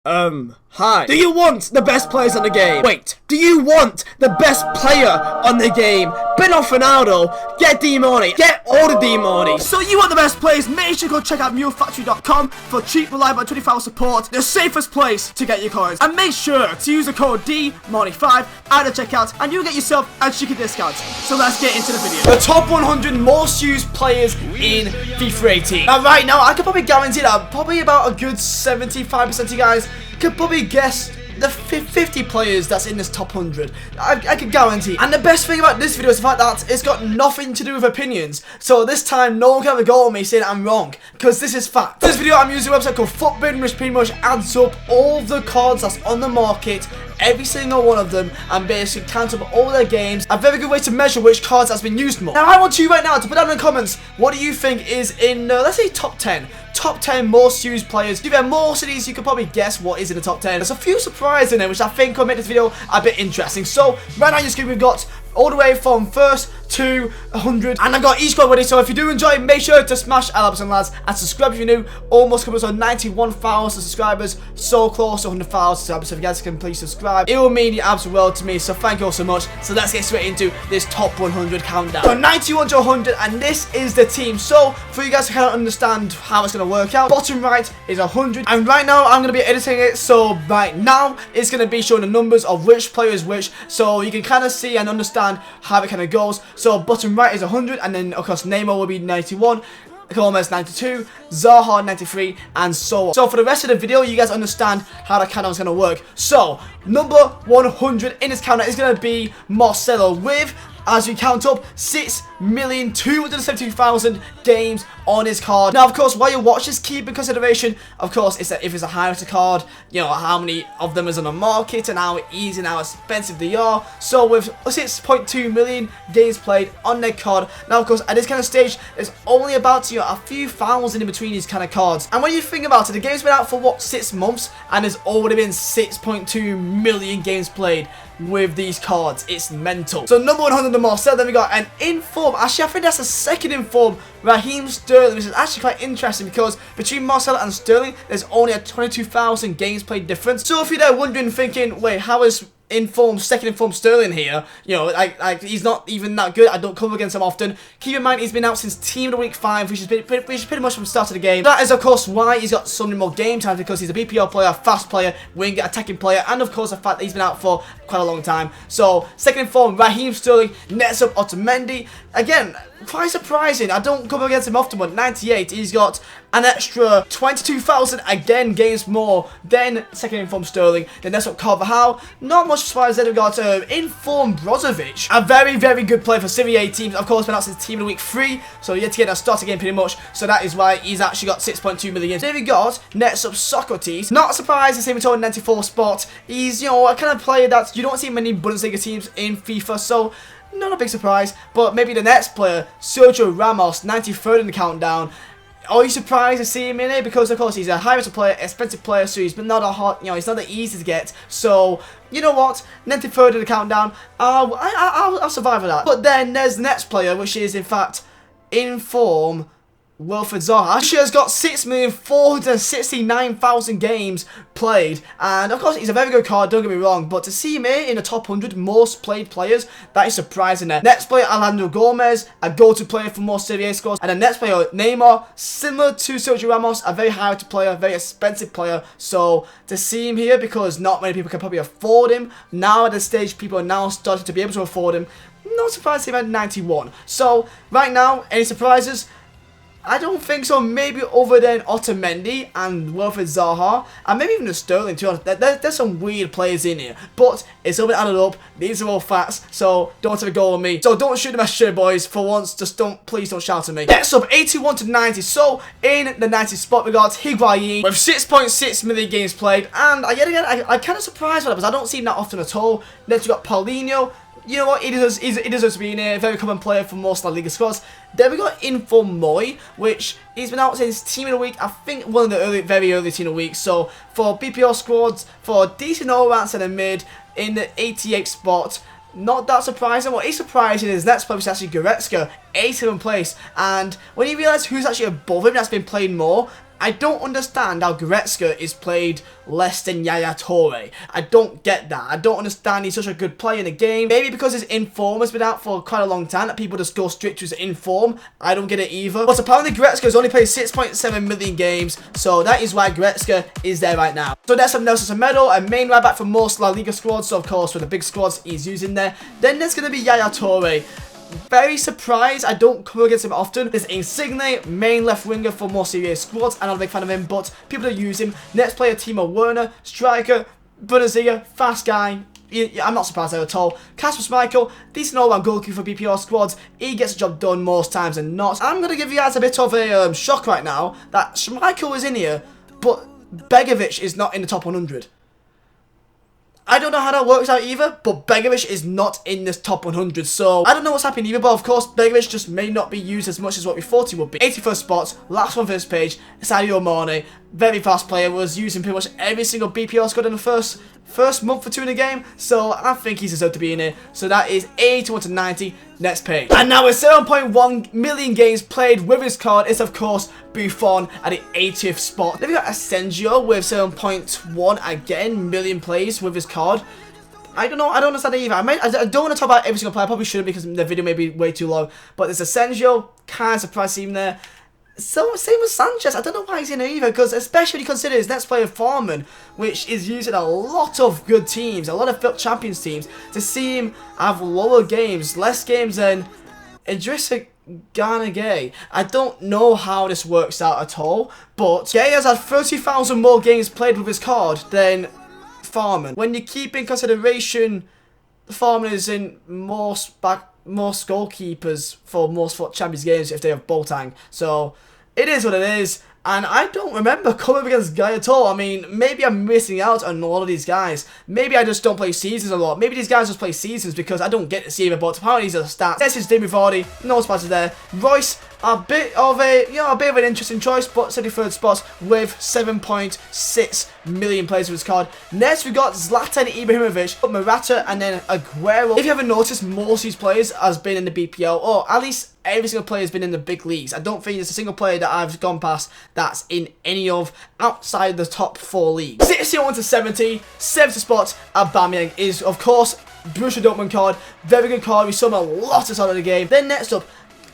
Hi. Do you want the best players on the game? Wait, do you want the best player on the game? Bin off Ronaldo, get D-Money, get all the D-Money. So you want the best players? Make sure you go check out mulefactory.com for cheap, reliable, 24-hour support, the safest place to get your coins. And make sure to use the code DMoney5 at the checkout and you'll get yourself a cheeky discount. So let's get into the video. The top 100 most used players in FIFA 18. Now right now, I could probably guarantee that probably about a good 75% of you guys could probably guess the 50 players that's in this top 100. I can guarantee. And the best thing about this video is the fact that it's got nothing to do with opinions. So this time, no one can have a go at me saying I'm wrong, because this is fact. For this video, I'm using a website called Footbin, which pretty much adds up all the cards that's on the market, every single one of them, and basically count up all their games. A very good way to measure which cards has been used more. Now I want you right now to put down in the comments, what do you think is in, let's say top 10. Top 10 most used players. If there are more cities, you can probably guess what is in the top 10. There's a few surprises in there, which I think will make this video a bit interesting. So, right now on your screen, we've got all the way from first to 100, and I've got each squad ready. So if you do enjoy, make sure to smash that like button, lads, and subscribe if you're new. Almost coming to 91,000 subscribers, so close to 100,000 subscribers. So if you guys can please subscribe, it will mean the absolute world to me. So thank you all so much. So let's get straight into this top 100 countdown. So 91 to 100, and this is the team. So for you guys to kind of understand how it's going to work out, bottom right is 100, and right now I'm going to be editing it. So right now it's going to be showing the numbers of which player is which, so you can kind of see and understand how it kind of goes. So bottom right is 100, and then of course Neymar will be 91, Gomez 92, Zaha 93, and so on. So for the rest of the video, you guys understand how the countdown is going to work. So number 100 in this countdown is going to be Marcelo with, as we count up, 6,272,000 games on his card. Now, of course, while you watch this, keep in consideration, of course, is that if it's a high-rated card, you know, how many of them is on the market and how easy and how expensive they are. So with 6.2 million games played on their card, now, of course, at this kind of stage, there's only about, you know, a few thousand in between these kind of cards. And when you think about it, the game's been out for, what, 6 months, and there's already been 6.2 million games played with these cards. It's mental. So number 100 the Marcel, then we got an inform. Actually, I think that's the second inform, Raheem Sterling, which is actually quite interesting because between Marcelo and Sterling, there's only a 22,000 games played difference. So if you're there wondering, thinking, wait, how is second inform Sterling here? You know, like he's not even that good. I don't come against him often. Keep in mind, he's been out since Team of the Week 5, which is pretty much from the start of the game. That is, of course, why he's got so many more game times, because he's a BPL player, fast player, winger, attacking player, and of course the fact that he's been out for quite a long time. So second inform, Raheem Sterling, nets up Otamendi. Again, quite surprising. I don't come against him often, but 98, he's got an extra 22,000 again games more than second inform Sterling. Then that's up Carvajal. Not much surprise. Then we've got inform Brozovic, a very good player for Serie A teams. Of course, been out since Team of the Week 3, so yet to get that start again pretty much. So that is why he's actually got 6.2 million. Then we got next up Socrates. Not surprised to see him in 94 spot. He's, you know, a kind of player that you don't see many Bundesliga teams in FIFA, so not a big surprise. But maybe the next player, Sergio Ramos, 93rd in the countdown. Are you surprised to see him in it? Because of course he's a high-rated player, expensive player, so he's not a hot, you know, he's not that easy to get. So you know what, 93rd in the countdown, I'll survive with that. But then there's the next player, which is in fact inform Wilfred Zaha. She has got 6,469,000 games played, and of course he's a very good card, don't get me wrong, but to see him here in the top 100 most played players, that is surprising there. Next player, Alejandro Gomez, a go-to player for most Serie A scores, and the next player, Neymar, similar to Sergio Ramos, a very high-rated player, very expensive player. So to see him here, because not many people can probably afford him, now at this stage people are now starting to be able to afford him, not surprised to see him at 91. So right now, any surprises? I don't think so. Maybe over than Otamendi and Wilfred Zaha, and maybe even the Sterling, to be honest. There's some weird players in here, but it's all been added up. These are all facts, so don't have a go on me. So don't shoot the messenger, boys. For once, just please don't shout at me. Next up, 81 to 90. So in the 90 spot, we got Higuain with 6.6 million games played, and yet again, I'm kind of surprised by that, because I don't see him that often at all. Next, we got Paulinho. You know what, he deserves to be in here. Very common player for most La Liga squads. Then we got Inform Moy, which he's been out since Team of the Week. I think one of the very early Team of the Week. So for BPL squads, for decent all-rounds in the mid, in the 88th spot. Not that surprising. What is surprising is next place is actually Goretzka, 87th place. And when you realise who's actually above him that's been playing more, I don't understand how Goretzka is played less than Yaya Toure. I don't get that. I don't understand he's such a good player in the game. Maybe because his inform has been out for quite a long time that people just go straight to his inform. I don't get it either. But apparently Goretzka has only played 6.7 million games, so that is why Goretzka is there right now. So next up, Nelson Semedo, a main right back for most La Liga squads. So of course, for the big squads, he's using there. Then there's going to be Yaya Toure. Very surprised. I don't come against him often. There's Insigne, main left winger for more serious squads. I'm not a big fan of him, but people that use him. Next player, Timo Werner, striker, Bundesliga, fast guy. I'm not surprised there at all. Kasper Schmeichel, decent all-round goalkeeper for BPR squads. He gets the job done most times than not. I'm going to give you guys a bit of a shock right now that Schmeichel is in here, but Begovic is not in the top 100. I don't know how that works out either, but Begovic is not in this top 100, so I don't know what's happening either, but of course, Begovic just may not be used as much as what we thought he would be. 81st spot, last one for this page, Sadio Mane, very fast player, was using pretty much every single BPL squad in the first month or two in the game, so I think he's deserved to be in here. So that is 81 to 90, next page. And now with 7.1 million games played with his card is of course Buffon at the 80th spot. Then we got Asensio with 7.1 again million plays with his card. I don't know, I don't understand it either. I don't want to talk about every single player, I probably shouldn't because the video may be way too long. But there's Asensio, kind of surprised to see him there. So, same with Sanchez. I don't know why he's in there either, because especially when you consider his next player, Farman, which is used in a lot of good teams, a lot of FIP Champions teams, to see him have lower games, less games than Idrissa Gana Gay. I don't know how this works out at all, but Gay has had 30,000 more games played with his card than Farman. When you keep in consideration, Farman is in most goalkeepers for most Champions games if they have Boateng. So it is what it is, and I don't remember coming up against Guy at all. I mean, maybe I'm missing out on a lot of these guys. Maybe I just don't play seasons a lot. Maybe these guys just play seasons because I don't get to see them, but apparently these are the stats. This is Demi Vardy, no surprises there. Royce, a bit of an interesting choice, but 73rd spot with 7.6 million plays with his card. Next we got Zlatan Ibrahimovic, Morata, and then Aguero. If you haven't noticed, most of these players has been in the BPL, or at least every single player has been in the big leagues. I don't think there's a single player that I've gone past that's in any of outside the top 4 leagues. 61 to 70, 70 spot, Aubameyang is of course Borussia Dortmund card, very good card. We saw him a lot of time of the game. Then next up,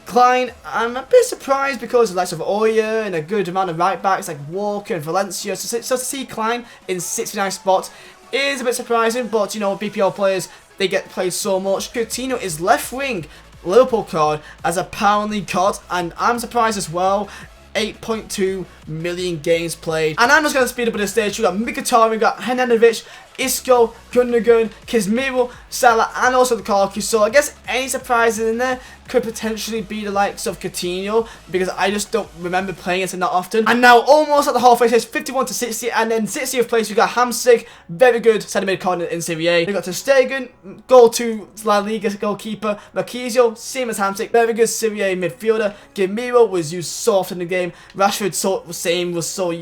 Klein. I'm a bit surprised because of the likes of Oya and a good amount of right backs like Walker and Valencia. So to see Klein in 69 spots is a bit surprising, but you know, BPL players, they get played so much. Coutinho is left wing, Liverpool card, as apparently got, and I'm surprised as well, 8.2 million games played. And I'm just going to speed up at this stage. We got Mkhitaryan, we got Hernandez, Isco, Gundogan, Casemiro, Salah, and also Lukaku. So I guess any surprises in there could potentially be the likes of Coutinho, because I just don't remember playing it that often. And now almost at the halfway stage, 51 to 60, and then 60th place we got Hamsik, very good centre mid card in Serie A. We got Ter Stegen, goal to La Liga goalkeeper, Marquisio, same as Hamsik, very good Serie A midfielder. Gamiro was used so often in the game. Rashford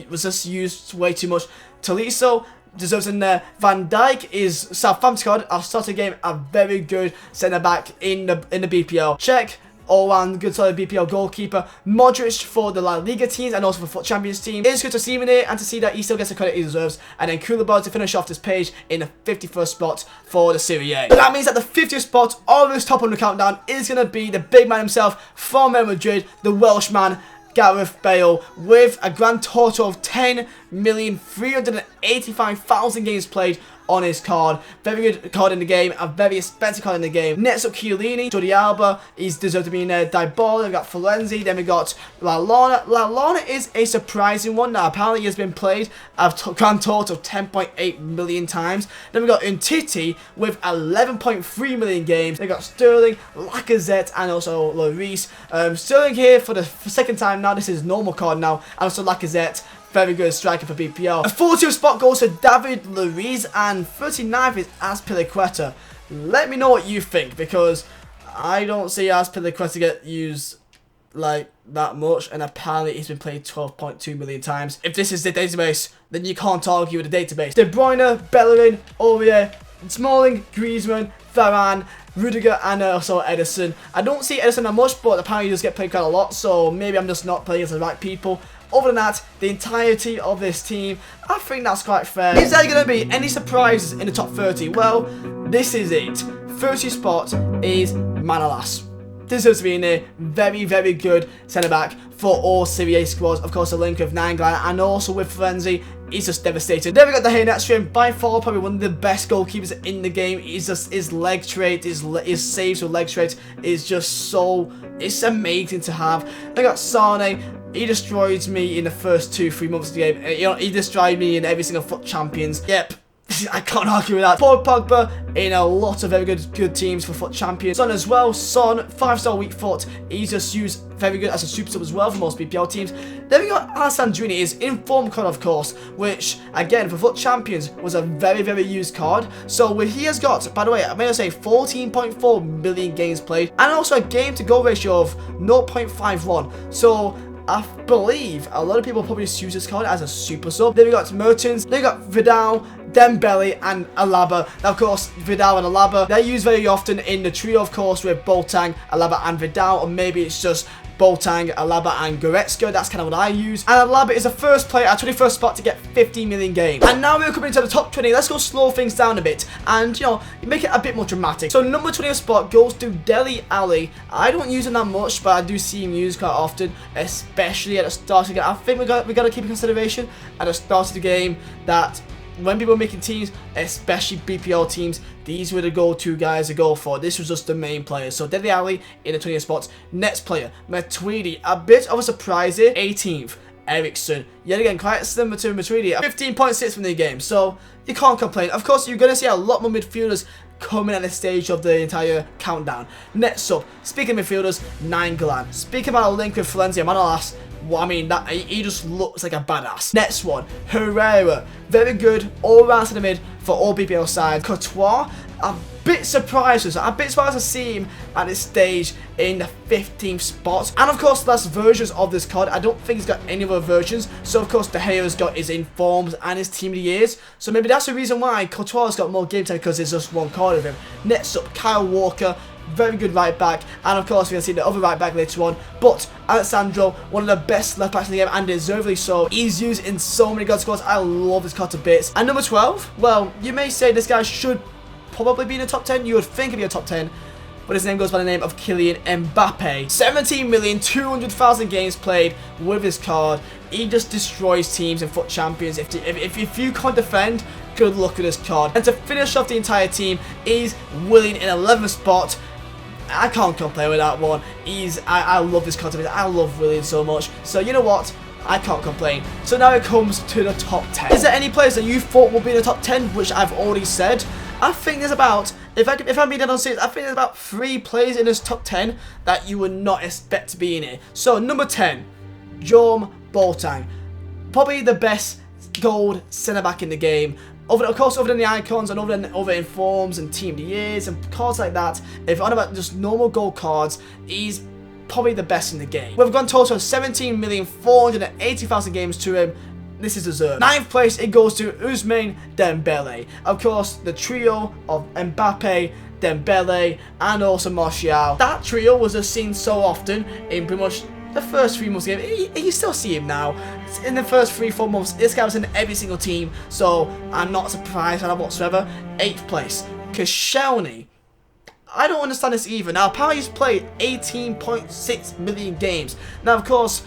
was just used way too much. Tolisso deserves in there. Van Dijk is Southampton card. Our starting game, a very good centre back in the BPL. Check. All round good solid BPL goalkeeper. Modric for the La Liga teams and also for FUT Champions team. It's good to see him in here and to see that he still gets the credit he deserves. And then Koulibaly to finish off this page in the 51st spot for the Serie A. But that means that the 50th spot of this top 100 countdown is going to be the big man himself from Real Madrid, the Welshman, Gareth Bale, with a grand total of 10,385,000 games played on his card. Very good card in the game, a very expensive card in the game. Next up, Chiellini, Jordi Alba, he's deserved to be in there. Dybala, we got Florenzi, then we got Lallana. Lallana is a surprising one that apparently has been played a grand total of 10.8 million times. Then we got Umtiti with 11.3 million games. They got Sterling, Lacazette, and also Lloris. Sterling here for the second time now. This is normal card now, and also Lacazette. Very good striker for BPL. A 40th spot goes to David Luiz, and 39th is Azpilicueta. Let me know what you think, because I don't see Azpilicueta get used like that much, and apparently he's been played 12.2 million times. If this is the database, then you can't argue with the database. De Bruyne, Bellerin, Aurier, Smalling, Griezmann, Varane, Rudiger, and also Ederson. I don't see Ederson that much, but apparently he does get played quite a lot, so maybe I'm just not playing as the right people. other than that, the entirety of this team, I think that's quite fair. Is there going to be any surprises in the top 30? Well, this is it. 30 spot is Manolas. Deserves to be in there. Very, very good centre-back for all Serie A squads. Of course, the link with Klein and also with Valencia is just devastated. Then we got the Herrera next to him. By far, probably one of the best goalkeepers in the game. Is just his leg trait, his saves with leg trait is just so, it's amazing to have. Then we got Sane. He destroys me in the first 2-3 months of the game. You know, he destroyed me in every single FUT Champions. Yep. I can't argue with that. Poor Pogba in a lot of very good teams for FUT Champions. Son as well. Son, 5-star weak foot. He's just used very good as a super sub as well for most BPL teams. Then we got Alessandrini, his informed card, of course, which again for FUT Champions was a very, very used card. So he has got, by the way, I'm going to say 14.4 million games played and also a game to goal ratio of 0.51. So I believe a lot of people probably just use this card as a super sub. Then we got Mertens, then we got Vidal, Dembele and Alaba. Now, of course, Vidal and Alaba, they're used very often in the trio, of course, with Bolton, Alaba and Vidal, or maybe it's just Bolton, Alaba and Goretzka. That's kind of what I use. And Alaba is the first player at 21st spot to get 50 million games. And now we're coming into the top 20. Let's go slow things down a bit and, you know, make it a bit more dramatic. So number 20th spot goes to Dele Alli. I don't use him that much, but I do see him used quite often, especially at the start of the game. I think we got to keep in consideration at the start of the game that when people are making teams, especially BPL teams, these were the go-to guys to go for. This was just the main players. So Dele Alli in the 20th spots. Next player, Matuidi. A bit of a surprise here. 18th, Ericsson. Yet again, quite similar to Matuidi. 15.6 from the game. So you can't complain. Of course, you're going to see a lot more midfielders coming at this stage of the entire countdown. Next up, speaking of midfielders, Nainggolan. Speaking about a link with Valencia, Manolas. Well, I mean, that he just looks like a badass. Next one, Herrera. Very good all-round to the mid for all BPL sides. Courtois, a bit surprised to see him at this stage in the 15th spot. And of course, that's versions of this card. I don't think he's got any other versions. So of course, De Gea's got his informs and his team of the years. So maybe that's the reason why Courtois got more game time, because there's just one card of him. Next up, Kyle Walker. Very good right back, and of course we're going to see the other right back later on. But Alessandro, one of the best left backs in the game, and deservedly so. He's used in so many good squads. I love this card to bits. And number 12, well, you may say this guy should probably be in the top 10. You would think he'd be a top 10, but his name goes by the name of Kylian Mbappe. 17,200,000 games played with his card. He just destroys teams in FUT Champions. If you can't defend, good luck with this card. And to finish off the entire team is Willian in 11th spot. I can't complain with that one. I love this card. I love Willian so much. So you know what? I can't complain. So now it comes to the top 10. Is there any players that you thought would be in the top 10, which I've already said? I think there's about, if I'm being dead on serious, I think there's about 3 players in this top 10 that you would not expect to be in here. So number 10, John Bolton. Probably the best gold centre-back in the game. Of course, other than the icons and other informs and team of the years and cards like that, if you're on about just normal gold cards, he's probably the best in the game. We've gone total of 17,480,000 games to him. This is deserved. 9th place, it goes to Ousmane Dembele. Of course, the trio of Mbappe, Dembele, and also Marcelo. That trio was just seen so often in pretty much the first 3 months of the game. You still see him now. In the first 3-4 months, this guy was in every single team, so I'm not surprised by that whatsoever. 8th place, Koscielny. I don't understand this either. Now, apparently he's played 18.6 million games. Now, of course,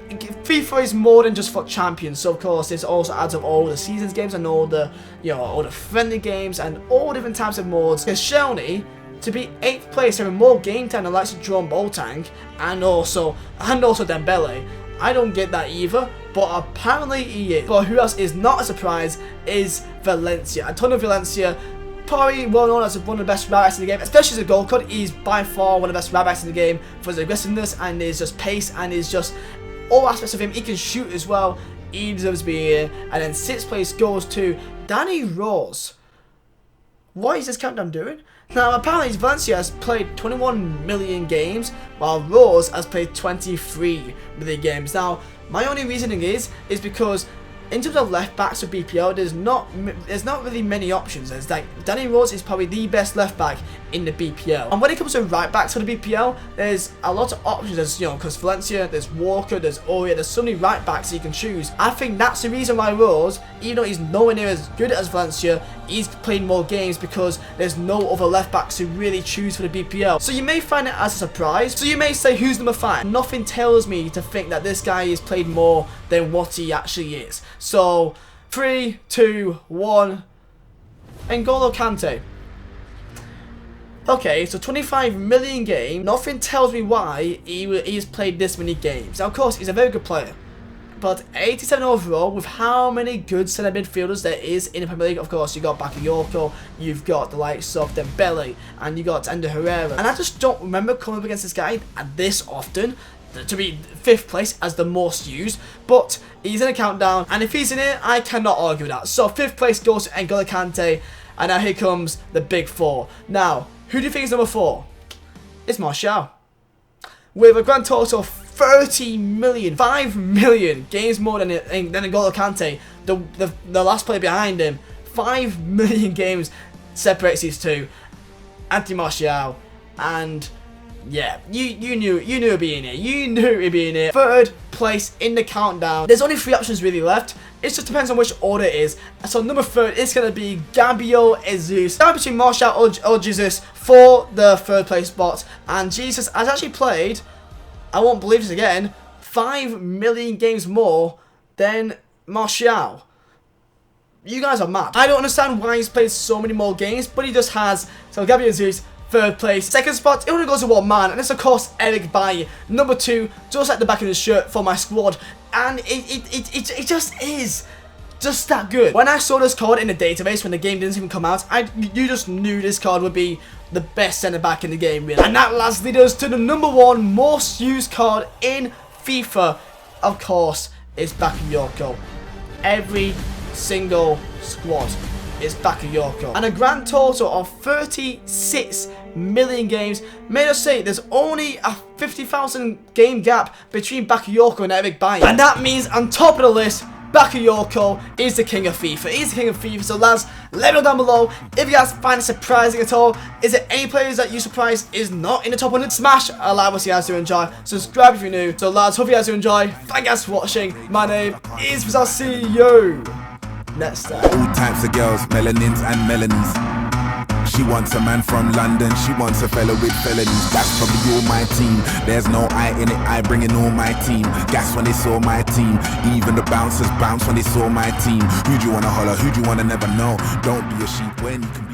FIFA is more than just FUT Champions, so of course this also adds up all the seasons games and all the, you know, all the friendly games and all different types of modes. Koscielny to be 8th place, having more game time than the likes of John Bolton and also Dembele. I don't get that either, but apparently he is. But who else is not a surprise is Valencia. Antonio Valencia, probably well known as one of the best right backs in the game, especially as a goal cut. He's by far one of the best right backs in the game for his aggressiveness and his just pace and his just all aspects of him. He can shoot as well. He deserves to be here. And then 6th place goes to Danny Rose. What is this countdown doing? Now, apparently Valencia has played 21 million games, while Rose has played 23 million games. Now, my only reasoning is because in terms of left backs for BPL, there's not really many options. There's like Danny Rose is probably the best left back in the BPL. And when it comes to right backs for the BPL, there's a lot of options. There's, you know, because Valencia, there's Walker, there's Oria, there's so many right backs you can choose. I think that's the reason why Rose, even though he's nowhere near as good as Valencia, he's playing more games because there's no other left backs to really choose for the BPL. So you may find it as a surprise. So you may say, who's number 5? Nothing tells me to think that this guy is played more than what he actually is. So 3, 2, 1, N'Golo Kante. Okay, so 25 million game. Nothing tells me why he's played this many games. Now, of course, he's a very good player. But 87 overall, with how many good centre midfielders there is in the Premier League. Of course, you got Bakayoko, you've got the likes of Dembele, and you got Herrera. And I just don't remember coming up against this guy this often to be 5th place as the most used. But he's in a countdown, and if he's in it, I cannot argue with that. So 5th place goes to N'Golo Kante, and now here comes the big 4. Now, who do you think is number 4? It's Marcelo. With a grand total of 30 million, 5 million games more than N'Golo Kante, the last player behind him. 5 million games separates these two. Anthony Martial, and yeah, you knew it'd be in here. You knew it'd be in here. 3rd place in the countdown. There's only 3 options really left. It just depends on which order it is. So number 3rd is going to be Gabriel Jesus. Down between Martial or Jesus for the 3rd place spot. And Jesus has actually played, I won't believe this again, 5 million games more than Martial. You guys are mad. I don't understand why he's played so many more games, but he just has. So Gabriel Jesus, 3rd place. 2nd spot, it only goes to one man, and it's of course Eric Bailly. Number 2, just like the back of his shirt for my squad. And it just is just that good. When I saw this card in the database when the game didn't even come out, you just knew this card would be the best centre back in the game, really. And that last leads us to the number 1 most used card in FIFA. Of course, is Bakayoko. Every single squad is Bakayoko. And a grand total of 36 million games. May I say, there's only a 50,000 game gap between Bakayoko and Eric Bailly. And that means on top of the list, Bakayoko is the king of FIFA. He's the king of FIFA. So lads, let me know down below if you guys find it surprising at all. Is there any players that you surprised is not in the top 100? Smash a like if you guys do enjoy. Subscribe if you're new. So lads, hope you guys do enjoy. Thank you guys for watching. My name is Vizeh. I'll see you next time. All types of girls, melanins and melons. She wants a man from London, she wants a fella with felonies. That's probably all my team. There's no I in it, I bring in all my team. Gas when they saw my team. Even the bouncers bounce when they saw my team. Who do you wanna holler, who do you wanna never know? Don't be a sheep when you can